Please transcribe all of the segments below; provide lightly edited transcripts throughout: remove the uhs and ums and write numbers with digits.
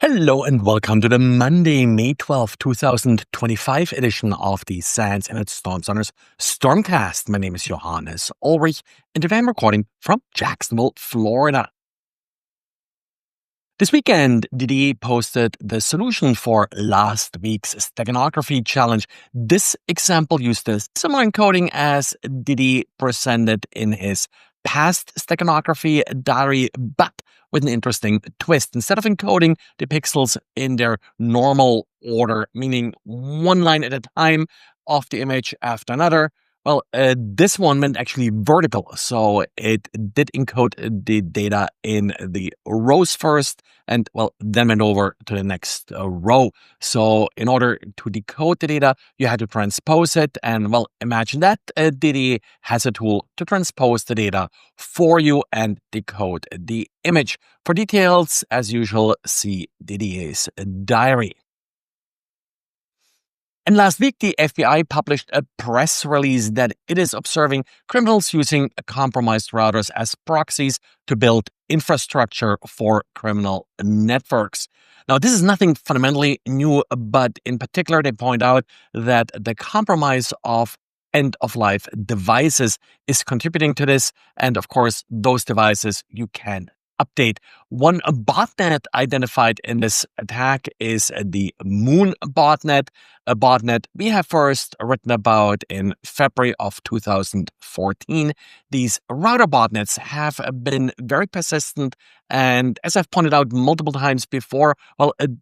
Hello and welcome to the Monday, May 12th, 2025 edition of the SANS and its Storm Center's Stormcast. My name is Johannes Ulrich and today I'm recording from Jacksonville, Florida. This weekend, Didier posted the solution for last week's Steganography challenge. This example used a similar encoding as Didier presented in his past Steganography diary, but with an interesting twist. Instead of encoding the pixels in their normal order, meaning one line at a time of the image after another, this one went actually vertical. So it did encode the data in the rows first and, then went over to the next row. So in order to decode the data, you had to transpose it. And, imagine that Didier has a tool to transpose the data for you and decode the image. For details, as usual, see Didier's diary. And last week, the FBI published a press release that it is observing criminals using compromised routers as proxies to build infrastructure for criminal networks. Now, this is nothing fundamentally new, but in particular, they point out that the compromise of end-of-life devices is contributing to this. And of course, those devices you can update. One botnet identified in this attack is the Moon botnet, a botnet we have first written about in February of 2014. These router botnets have been very persistent, and as I've pointed out multiple times before,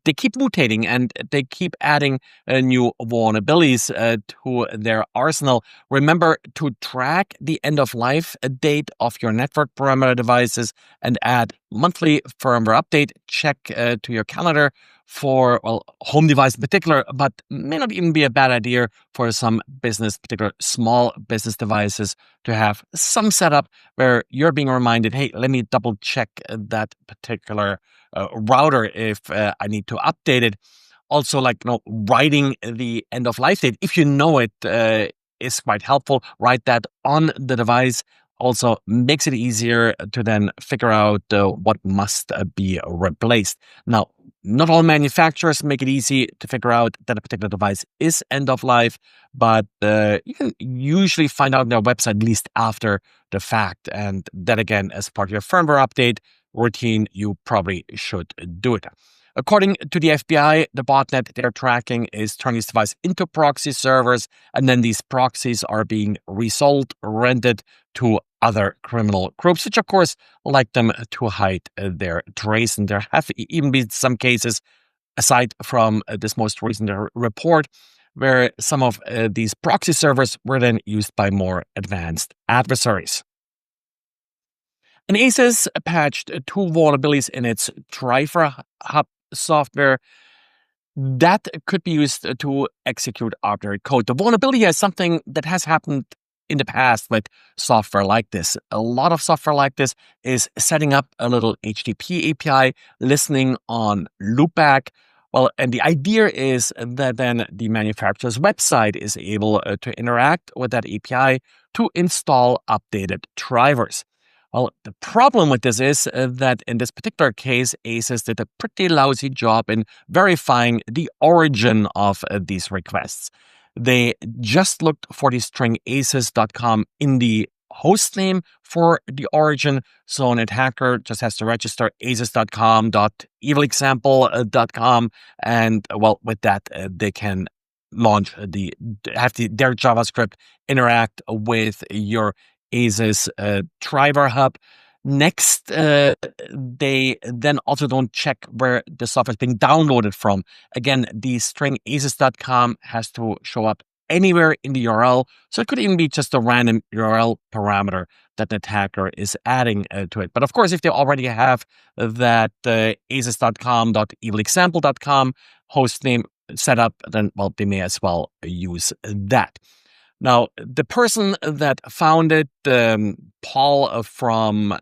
they keep mutating and they keep adding new vulnerabilities to their arsenal. Remember to track the end-of-life date of your network parameter devices and add monthly firmware update. Check to your calendar for home device in particular, but may not even be a bad idea for some business, particular small business devices, to have some setup where you're being reminded, hey, let me double check that particular router if I need to update it. Also, writing the end of life date, if you know it, is quite helpful. Write that on the device. Also makes it easier to then figure out what must be replaced. Now, not all manufacturers make it easy to figure out that a particular device is end of life, but you can usually find out on their website at least after the fact. And that, again, as part of your firmware update routine, you probably should do it. According to the FBI, the botnet they're tracking is turning this device into proxy servers, and then these proxies are being resold, rented to other criminal groups, which of course like them to hide their trace. And there have even been some cases, aside from this most recent report, where some of these proxy servers were then used by more advanced adversaries. And ASUS patched two vulnerabilities in its Driverhub software that could be used to execute arbitrary code. The vulnerability is something that has happened in the past with software like this. A lot of software like this is setting up a little HTTP API, listening on loopback. And the idea is that then the manufacturer's website is able to interact with that API to install updated drivers. The problem with this is that in this particular case, ASUS did a pretty lousy job in verifying the origin of these requests. They just looked for the string asus.com in the host name for the origin. So an attacker just has to register asus.com.evilexample.com. And with that, they can launch their JavaScript interact with your ASUS Driverhub. Next, they then also don't check where the software is being downloaded from. Again, the string asus.com has to show up anywhere in the URL. So it could even be just a random URL parameter that the attacker is adding to it. But of course, if they already have that asus.com.evilexample.com host name set up, then, they may as well use that. Now, the person that found it, Paul from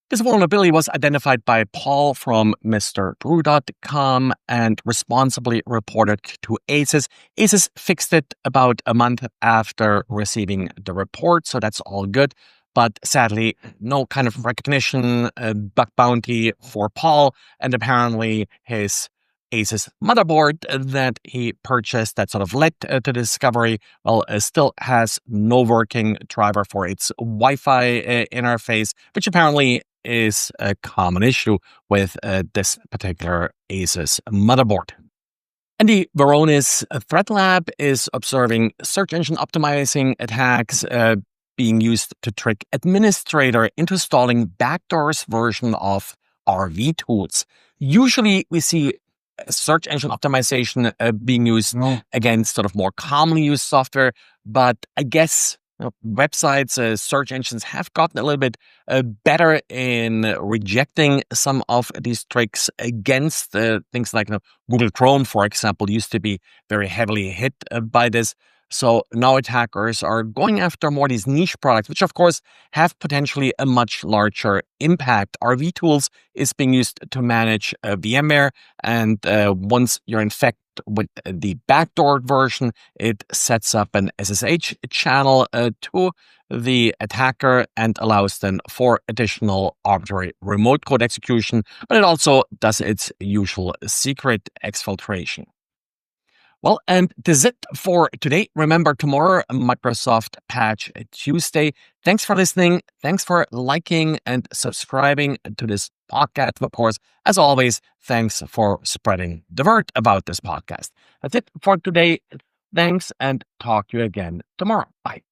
this vulnerability was identified by Paul from MrDrew.com and responsibly reported to ASUS. ASUS fixed it about a month after receiving the report, so that's all good. but sadly, no kind of recognition, bug bounty for Paul, and apparently his ASUS motherboard that he purchased that sort of led to the discovery, well, still has no working driver for its Wi-Fi interface, which apparently is a common issue with this particular ASUS motherboard. And the Varonis Threat Lab is observing search engine optimizing attacks being used to trick administrator into installing backdoors version of RV tools. Usually we see search engine optimization being used against sort of more commonly used software, but I guess websites, search engines have gotten a little bit better in rejecting some of these tricks against things like Google Chrome, for example, used to be very heavily hit by this. So now attackers are going after more these niche products, which of course have potentially a much larger impact. RV Tools is being used to manage VMware, and once you're infected with the backdoor version, it sets up an SSH channel to the attacker and allows then for additional arbitrary remote code execution, but it also does its usual secret exfiltration. Well, and that's it for today. Remember, tomorrow, Microsoft Patch Tuesday. Thanks for listening. Thanks for liking and subscribing to this podcast. Of course, as always, thanks for spreading the word about this podcast. That's it for today. Thanks, and talk to you again tomorrow. Bye.